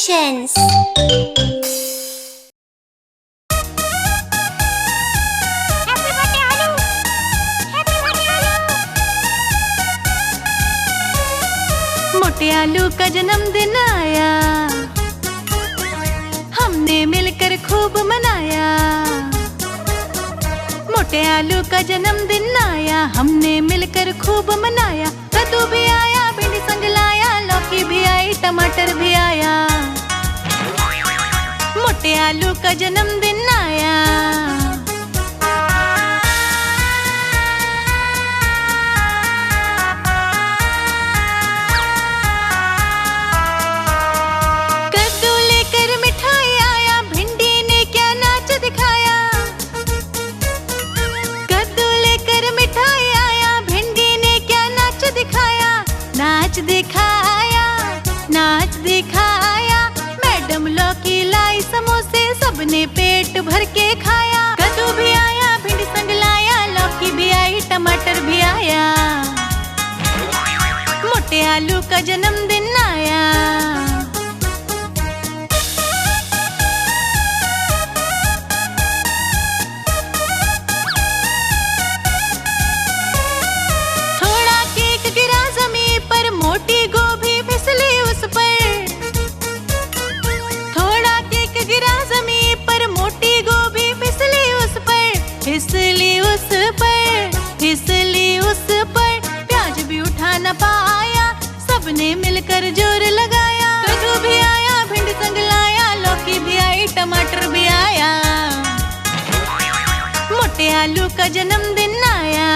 Creations। मोटे आलू का जन्मदिन आया, हमने मिलकर खूब मनाया। मोटे आलू का जन्मदिन आया, हमने मिलकर खूब मनाया। कद्दू भी आया, भिंडी संग लाया, लौकी भी आई, टमाटर भी आया। मोटे आलू का जन्मदिन आया। नाच दिखाया, मैडम लौकी लाई, समोसे सबने पेट भर के खाया। कद्दू भी आया, भिंडी संग लाया, लौकी भी आई, टमाटर भी आया। मोटे आलू का जन्मदिन आया। थोड़ा केक गिरा जमीन पर, मोटी गोभी फिसली उस पर। थोड़ा केक गिरा जमीन पर, मोटी गोभी फिसली उस पर। फिसली उस पर, फिसली उस पर। प्याज भी उठा न पाया, सबने मिलकर जोर लगाया। कद्दू भी आया, भिंडी संग लाया, लौकी भी आई, टमाटर भी आया। मोटे आलू का जन्मदिन आया।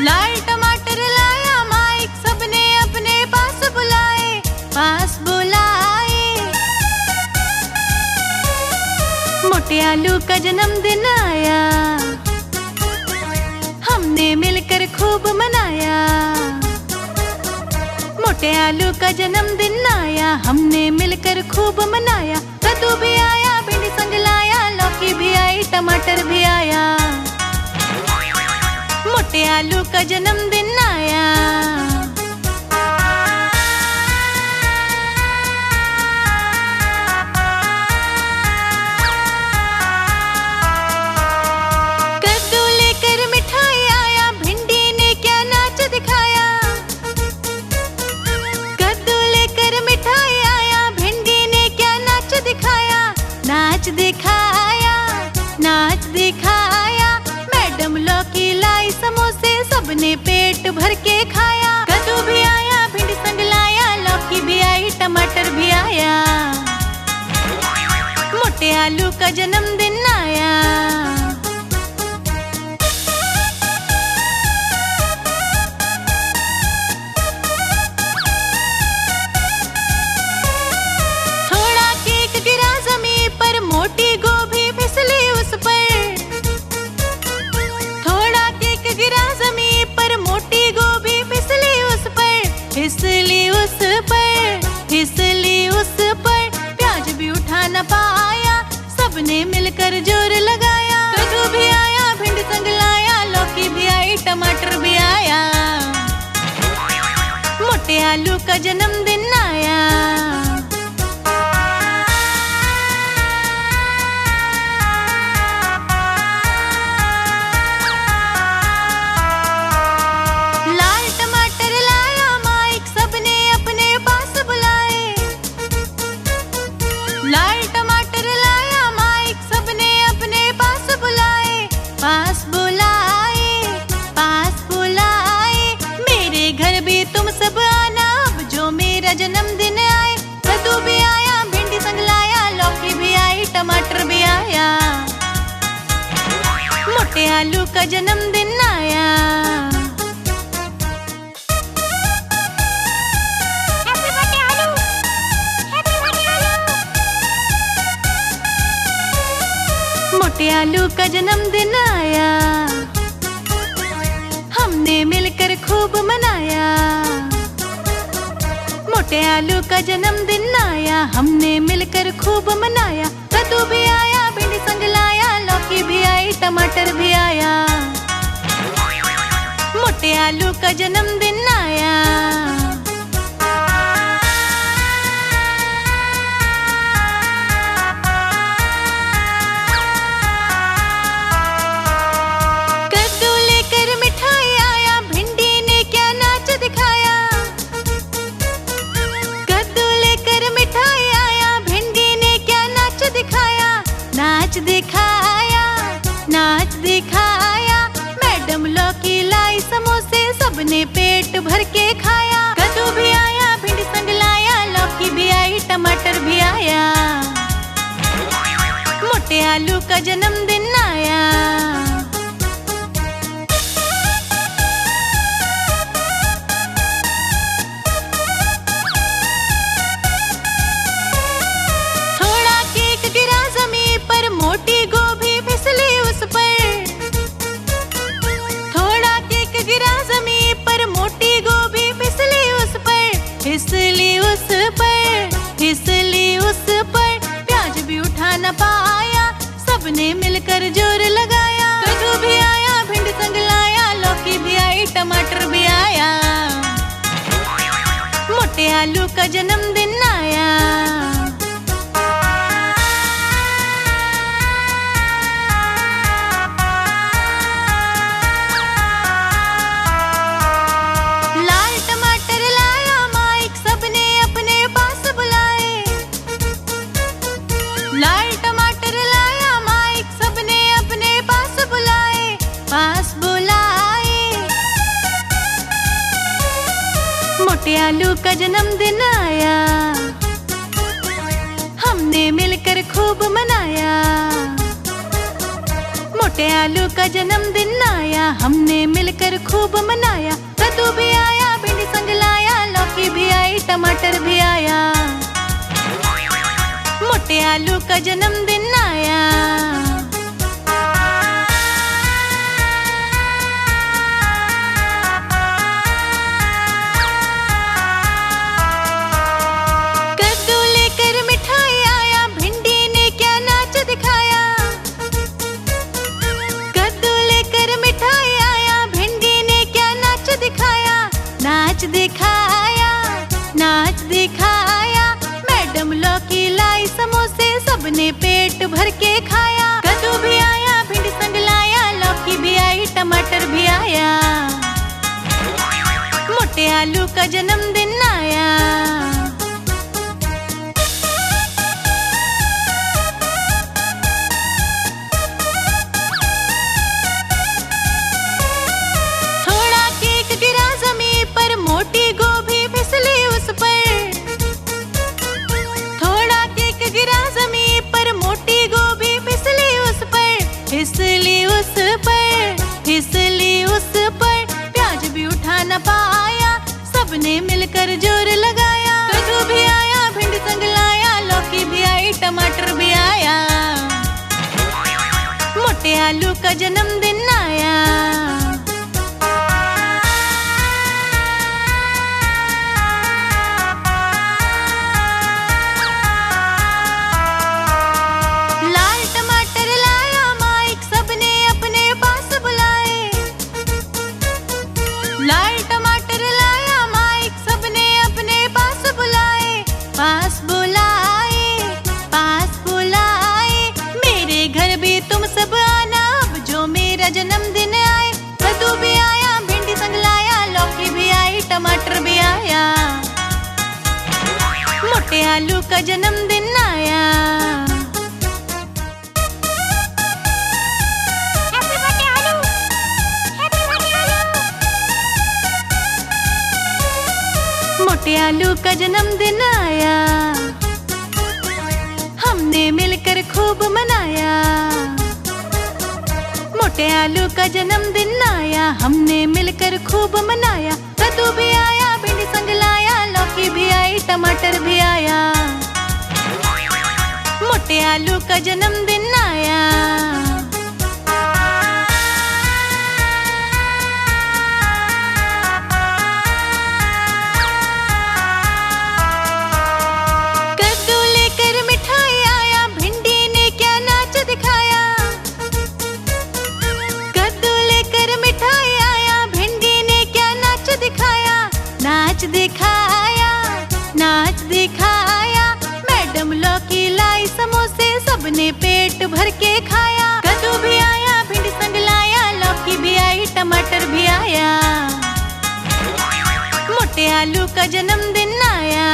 लाल टमाटर लाया, माइक सबने अपने पास बुलाए, पास बुलाए। मोटे आलू का जन्मदिन आया, हमने मिलकर खूब मनाया। मोटे आलू का जन्मदिन आया, हमने मिलकर खूब मनाया। कद्दू भी आया, भिंडी संग लाया, लौकी भी आई, टमाटर भी आया। मोटे आलू का जन्मदिन आया। कद्दू लेकर मिठाई आया, भिंडी ने क्या नाच दिखाया। कद्दू लेकर मिठाई आया, भिंडी ने क्या नाच दिखाया। नाच दिखाया, नाच दिखाया। मैडम लौकी लाई, समोसे सबने पेट भर के खाया। कद्दू भी आया, भिंडी संग लाया, लौकी भी आई, टमाटर भी आया। मोटे आलू का जन्मदिन आया। थोड़ा केक गिरा जमीन पर, मोटी गोभी फिसली उस पर। गिरा जमीन पर, मोटी गोभी फिसली उस पर। फिसली उस पर, फिसली उस पर। प्याज भी उठा न पाया, सबने मिलकर जोर लगाया। कद्दू भी आया, भिंडी संग लाया, लौकी भी आई, टमाटर भी आया। मोटे आलू का जन्मदिन आया। लाल टमाटर लाया, माइक सबने अपने पास बुलाए, पास बुलाए, पास बुलाए। मेरे घर भी तुम सब आना, अब जो मेरा जन्मदिन आए। कद्दू भी आया, भिंडी संग लाया, लौकी भी आई, टमाटर भी आया। मोटे आलू का जन्मदिन आया। मोटे आलू का जन्मदिन आया, हमने मिलकर खूब मनाया। मोटे आलू का जन्मदिन आया, हमने मिलकर खूब मनाया। कद्दू भी आया, भिंडी संग लाया, लौकी भी आई, टमाटर भी आया। मोटे आलू का जन्मदिन आया। कद्दू लेकर मिठाई आया, भिंडी ने क्या नाच दिखाया। कद्दू लेकर मिठाई आया, भिंडी ने क्या नाच दिखाया। नाच दिखाया, नाच दिखाया। मैडम लौकी लाई समोसे, सबने पेट भर के खाया। कद्दू भी आया, भिंडी संग लाया, लौकी भी आई, टमाटर भी आया। मोटे आलू का जन्मदिन आया। थोड़ा केक गिरा जमीन पर, मोटी गोभी फिसली उस पर। थोड़ा केक गिरा जमीन पर, मोटी गोभी फिसली उस पर। फिसली उस पर, फिसली उस पर। प्याज भी उठा न पाया, सबने मिलकर जोर लगाया। कद्दू भी आया, भिंडी संग लाया, लौकी भी आई, टमाटर भी आया। मोटे आलू का जन्मदिन आया। लाल टमाटर लाया माइक, सबने अपने पास बुलाए। लाल टमाटर लाया माइक, सबने अपने पास बुलाए, पास बुलाए। मोटे आलू का जन्मदिन आया, हमने मिलकर खूब मनाया। मोटे आलू का जन्मदिन आया, हमने मिलकर खूब मनाया। कद्दू भी आया, भिंडी संग लाया, लौकी भी आई, टमाटर भी आया। मोटे आलू का जन्मदिन आया। कद्दू लेकर मिठाई आया, भिंडी ने क्या नाच दिखाया। कद्दू लेकर मिठाई आया, भिंडी ने क्या नाच दिखाया। नाच दिखाया, नाच दिखाया। मैडम लौकी लाई समोसे, सबने पेट भर के खाया। कद्दू भी आया, भिंडी संग लाया, लौकी भी आई, टमाटर भी आया। मोटे आलू का जन्मदिन आया। थोड़ा केक गिरा जमीन पर, मोटी गोभी फिसली उस पर। थोड़ा केक गिरा जमीन पर, मोटी गोभी फिसली उस पर। फिसली उस पर, फिसली उस पर। प्याज भी उठा न पाया, सबने मिलकर जोर लगाया। कद्दू भी आया, भिंडी संग लाया, लौकी भी आई, टमाटर भी आया। मोटे आलू का जन्मदिन आया। लाल टमाटर लाया माइक, सबने अपने पास बुलाए। लाल टमाटर लाया माइक, सबने अपने पास बुलाए, पास बुलाए, पास बुलाए। मेरे घर भी तुम सब आना, अब जो मेरा जन्मदिन आए। कद्दू भी आया, भिंडी संग लाया, लौकी भी आई, टमाटर भी आया। मोटे आलू का जन्मदिन आया। मोटे आलू का जन्मदिन आया, हमने मिलकर खूब मनाया। मोटे आलू का जन्मदिन आया, हमने मिलकर खूब मनाया। कद्दू भी आया, भिंडी संग लाया, लौकी भी आई, टमाटर भी आया। मोटे आलू का जन्मदिन आया। दिखाया, नाच दिखाया। मैडम लौकी लाई समोसे, सबने पेट भर के खाया। कद्दू भी आया, भिंडी संग लाया, लौकी भी आई, टमाटर भी आया। मोटे आलू का जन्मदिन आया।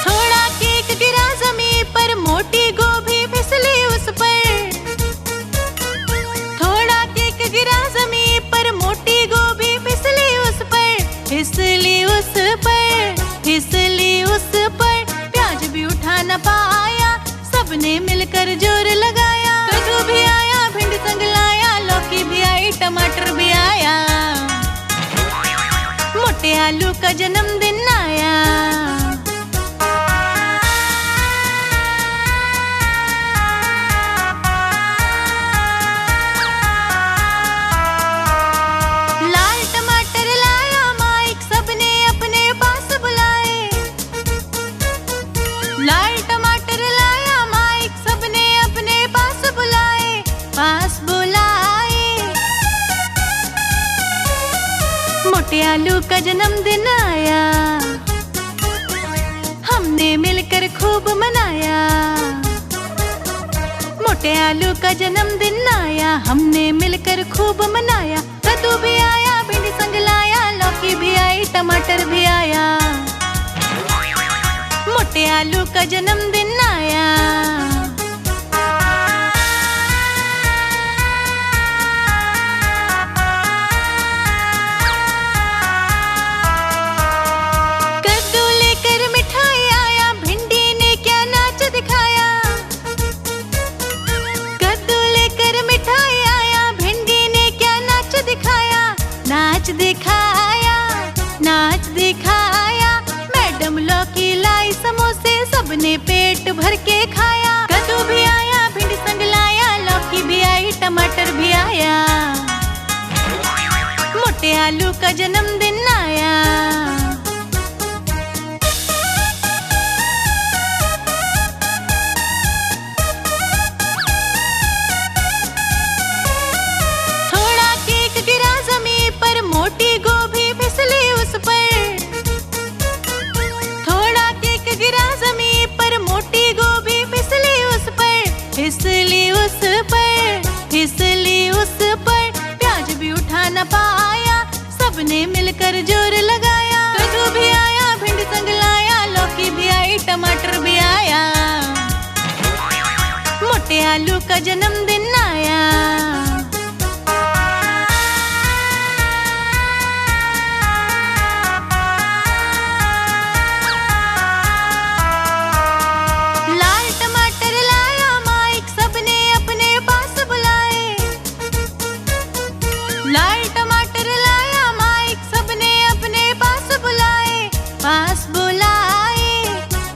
थोड़ा केक गिरा जमीन पर, मोटी गोभी फिसली उस पर। थोड़ा केक गिरा जमीन पर, मोटी गोभी फिसली उस पर। फिसली उस पर, फिसली उस पर। प्याज भी उठा न पाया, सबने मिलकर जोर लगाया। कद्दू भी आया, भिंडी संग लाया, लौकी भी आई, टमाटर भी आया। मोटे आलू का जन्मदिन आया। लाल टमाटर लाया माइक, सबने अपने पास बुलाए। लाल टमाटर लाया माइक, सबने अपने पास बुलाए, पास बुलाए। मोटे आलू का जन्मदिन आया, हमने मिलकर खूब मनाया। मोटे आलू का जन्मदिन आया, हमने मिलकर खूब मनाया। कद्दू भी आया, भिंडी संग लाया, लौकी भी आई, टमाटर भी आया। मोटे आलू का जन्मदिन आया। कद्दू लेकर मिठाई आया, भिंडी ने क्या नाच दिखाया। कद्दू लेकर मिठाई आया, भिंडी ने क्या नाच दिखाया। नाच दिखाया, नाच दिखाया। मैडम लौकी लाई समोसे, सबने पेट भर के खाया। कद्दू भी आया, भिंडी संग लाया, लौकी भी आई, टमाटर भी आया। मोटे आलू का जन्मदिन आया। थोड़ा केक गिरा जमीन पर, मोटी गोभी फिसली उस पर। थोड़ा केक गिरा जमीन पर, मोटी गोभी फिसली उस पर। फिसली उस पर, फिसली उस पर। प्याज भी उठा न पाया, सबने मिलकर जोर लगाया। कद्दू भी आया, भिंडी संग लाया, लौकी भी आई, टमाटर भी आया। मोटे आलू का जन्मदिन आया। लाल टमाटर लाया माइक, सबने अपने पास बुलाए। लाल टमाटर लाया माइक, सबने अपने पास बुलाए, पास बुलाए,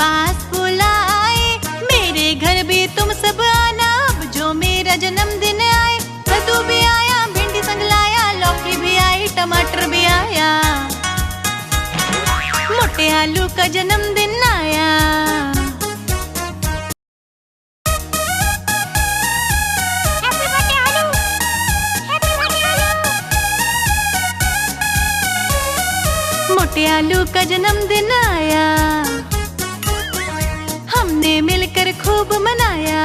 पास बुलाए। मेरे घर भी तुम सब आना, अब जो मेरा जन्मदिन आए। कद्दू भी आया, भिंडी संग लाया, लौकी भी आई, टमाटर भी आया। मोटे आलू का जन्मदिन आया। मोटे आलू का जन्मदिन आया, हमने मिलकर खूब मनाया।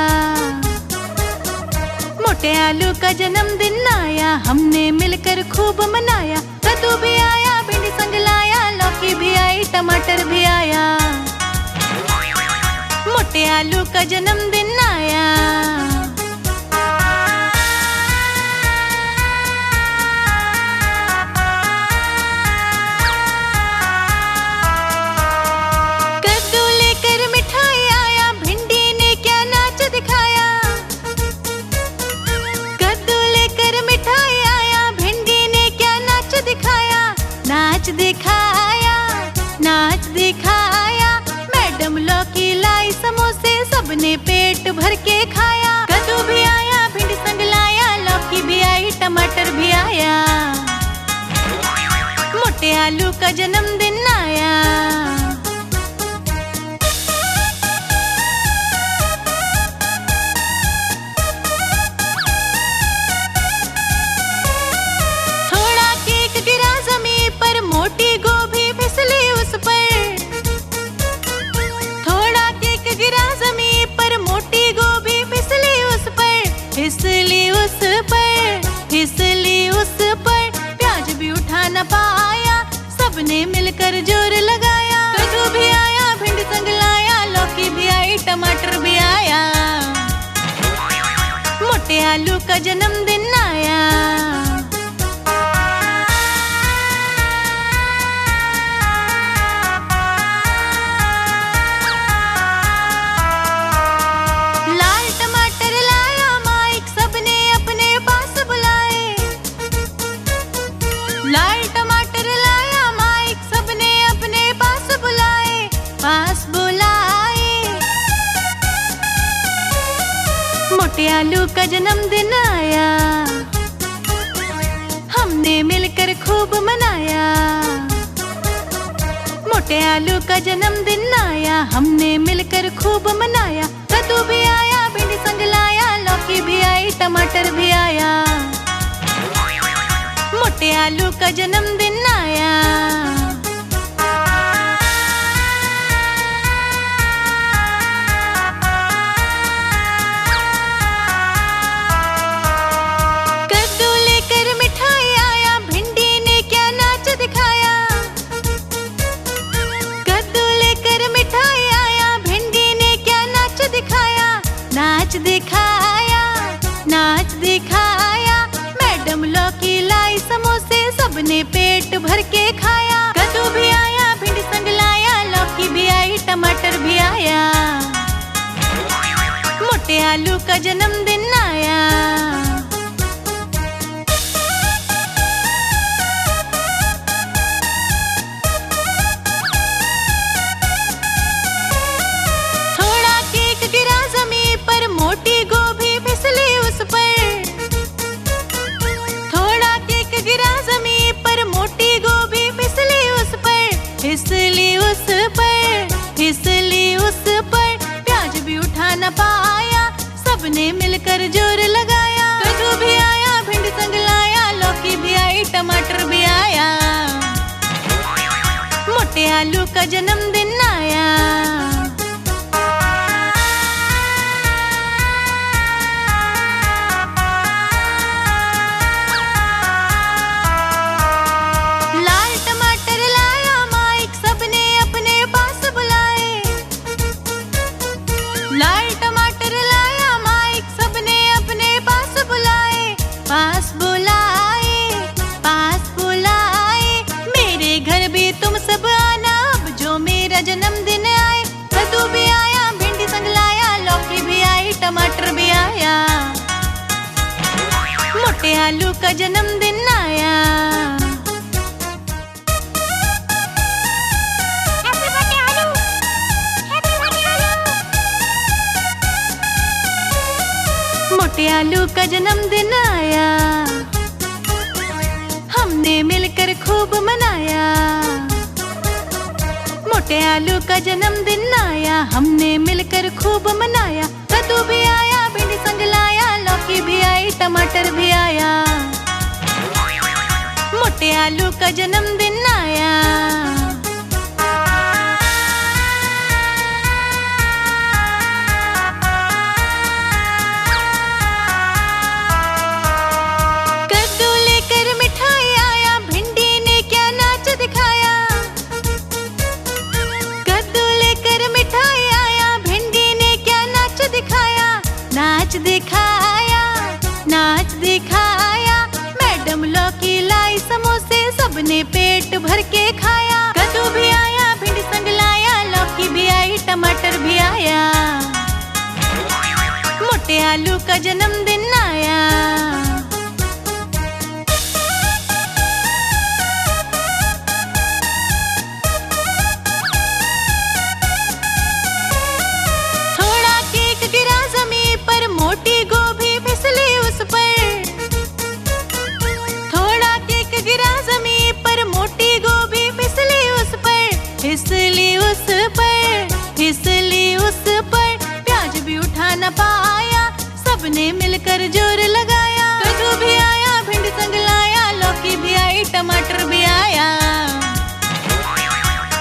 मोटे आलू का जन्मदिन आया, हमने मिलकर खूब मनाया। कद्दू भी आया, भिंडी संग लाया, लौकी भी आई, टमाटर भी आया। मोटे आलू का जन्मदिन आया। कद्दू लेकर मिठाई आया, भिंडी ने क्या नाच दिखाया। कद्दू लेकर मिठाई आया, भिंडी ने क्या नाच दिखाया। नाच दिखाया, नाच दिखाया। मैडम लौकी लाई समोसे, सबने पेट भर के खाया। कद्दू भी आया, भिंडी संग लाया, लौकी भी आई, टमाटर भी आया। मोटे आलू का जन्मदिन आया। आलू का जन्मदिन आया। लाल टमाटर लाया माइक, सबने अपने पास बुलाए। लाल टमाटर लाया माइक, सबने अपने पास बुलाए, पास बुलाए। मोटे आलू का जन्मदिन आया, हमने मिलकर खूब मनाया। मोटे आलू का जन्मदिन आया, हमने मिलकर खूब मनाया। कद्दू भी आया, भिंडी संग लाया, लौकी भी आई, टमाटर भी आया। मोटे आलू का जन्मदिन आया। कद्दू लेकर मिठाई आया, भिंडी ने क्या नाच दिखाया। कद्दू लेकर मिठाई आया, भिंडी ने क्या नाच दिखाया। नाच दिखाया, नाच दिखाया। मैडम लौकी लाई, समोसे सबने पेट भर के खाया। कद्दू भी आया, भिंडी संग लाया, लौकी भी आई, टमाटर भी आया। मोटे आलू का जन्मदिन आया। थोड़ा केक गिरा जमीन पर, मोटी गोभी फिसली उस पर। थोड़ा केक गिरा जमीन पर, मोटी गोभी फिसली उस पर, फिसली उस पर, फिसली उस पर। प्याज भी उठा न पाया, सबने मिलकर जोर लगाया। कद्दू भी आया, भिंडी संग लाया, लौकी भी आई, टमाटर भी आया। मोटे आलू का जन्मदिन आया। लाल टमाटर लाया माइक, सबने अपने पास बुलाए। लाल टमाटर लाया माइक, सबने अपने पास बुलाए, पास बुलाए, पास बुलाए। मेरे घर भी तुम सब आना, अब जो मेरा जन्मदिन आए। कद्दू भी आया, भिंडी संग लाया, लौकी भी आई, टमाटर भी आया। मोटे आलू का जन्मदिन आया। मोटे आलू का जन्मदिन आया, हमने मिलकर खूब मनाया। मोटे आलू का जन्मदिन आया, हमने मिलकर खूब मनाया। कद्दू भी आया, भिंडी संग लाया, लौकी भी आई, टमाटर भी आया। मोटे आलू का जन्मदिन आया। कद्दू लेकर मिठाई आया, भिंडी ने क्या नाच दिखाया। कद्दू लेकर मिठाई आया, भिंडी ने क्या नाच दिखाया। नाच दिखाया, नाच दिखाया। मैडम लौकी लाई, समोसे सबने पेट भर के खाया। कद्दू भी आया, भिंडी संग लाया, लौकी भी आई, टमाटर भी आया। मोटे आलू का जन्मदिन आया। थोड़ा केक गिरा जमीन पर, मोटी गोभी फिसली उस पर। थोड़ा केक गिरा जमीन पर, मोटी गोभी फिसली उस पर, फिसली उस पर, फिसली उस पर। प्याज भी उठा न पाया, सबने मिलकर जोर लगाया। कद्दू भी आया, भिंडी संग लाया, लौकी भी आई, टमाटर भी आया।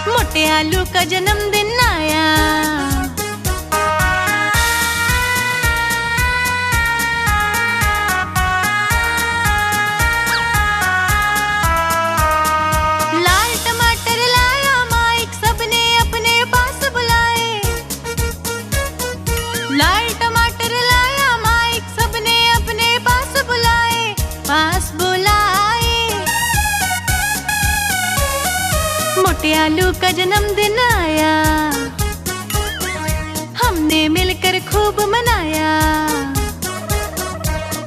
मोटे आलू का जन्मदिन आया। लाल टमाटर लाया माइक, सबने अपने मोटे आलू का जन्मदिन आया, हमने मिलकर खूब मनाया।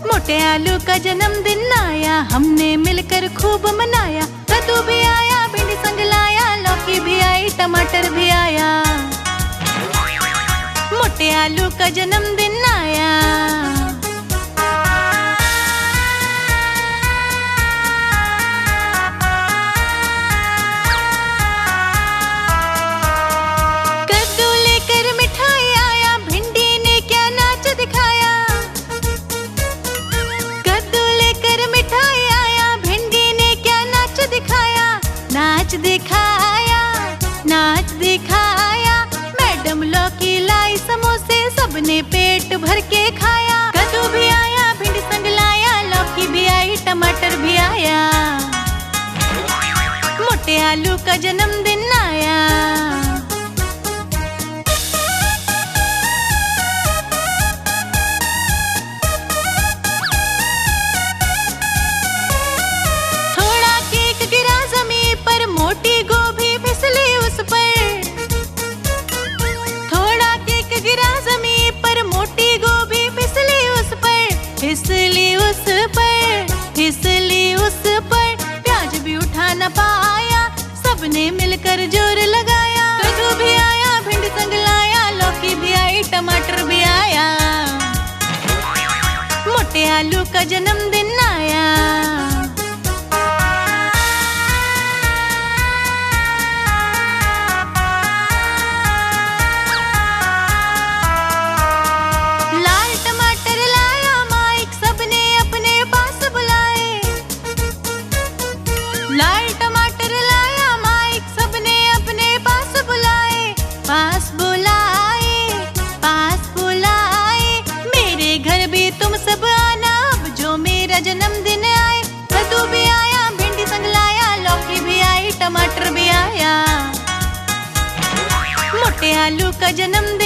मोटे आलू का जन्मदिन आया, हमने मिलकर खूब मनाया। कद्दू भी आया, भिंडी संग लाया, लौकी भी आई, टमाटर भी आया। मोटे आलू का जन्मदिन आया। कद्दू लेकर मिठाई आया, भिंडी ने क्या नाच दिखाया। कद्दू लेकर मिठाई आया, भिंडी ने क्या नाच दिखाया। नाच दिखाया, नाच दिखाया। मैडम लौकी लाई समोसे, सबने पेट भर के खाया। कद्दू भी आया, भिंडी संग लाया, लौकी भी आई, टमाटर भी आया। मोटे आलू का जन्मदिन आया। थोड़ा केक गिरा जमीन पर, मोटी गोभी फिसली उस पर। थोड़ा केक गिरा जमीन पर, मोटी गोभी फिसली उस पर। फिसली उस पर, फिसली उस पर। प्याज भी उठा न पाया, सबने मिलकर जोर लगाया। कद्दू भी आया, भिंडी संग लाया, लौकी भी आई, टमाटर भी आया। मोटे आलू का जन्मदिन आया। लाल टमाटर लाया माइक, सबने अपने पास बुलाए। लाल टमाटर लाया माइक, सबने अपने पास बुलाए। पास बुलाए, पास बुलाए। मेरे घर भी तुम सब आना, अब जो मेरा जन्मदिन आए। कद्दू भी आया, भिंडी संग लाया, लौकी भी आई, टमाटर भी आया। मोटे आलू का जन्मदिन